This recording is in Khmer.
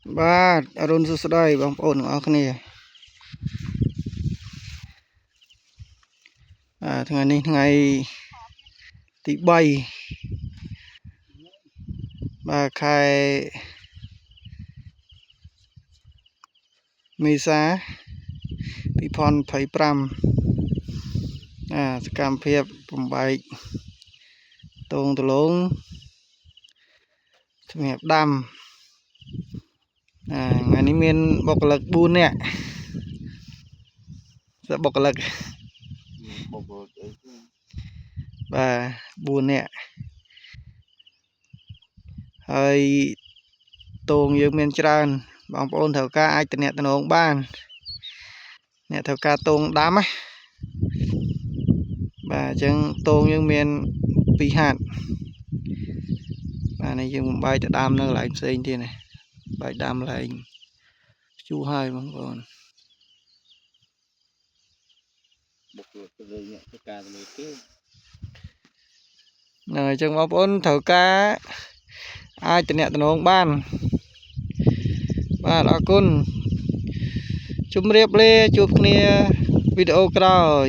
បាទអរុនសួស្តីបងប្អូនទាំងអស់គ្នាថ្ងៃនេះថ្ងៃទី3បាទខែមេសា2025សកម្មភាពបំបែកតងដលងសម្រាប់ដាំថ្ងៃនេះមានបុគ្គលិក4នាក់បុគ្គលិកបាទ4នាក់ហើយតងយើងមានច្រើនបងប្អូនត្រូវការអាចតំណតំណងបានអ្នកត្រូវការតងដាំណាបាទអញ្ចឹងតងយើងមាន2ហាត់បាទនេះយើងបំបែកទៅដាំនៅកន្លែងផ្សេងទៀតណាបែកដាំកន្លែងជូរហើយបងប្អូនបុគ្គលិកទៅអ្នកធ្វើការទៅគេអញ្ចឹងបងប្អូនត្រូវការអាចតំណតំណងបានបាទអរគុណជម្រាបលាជួបគ្នាវីដេអូក្រោយ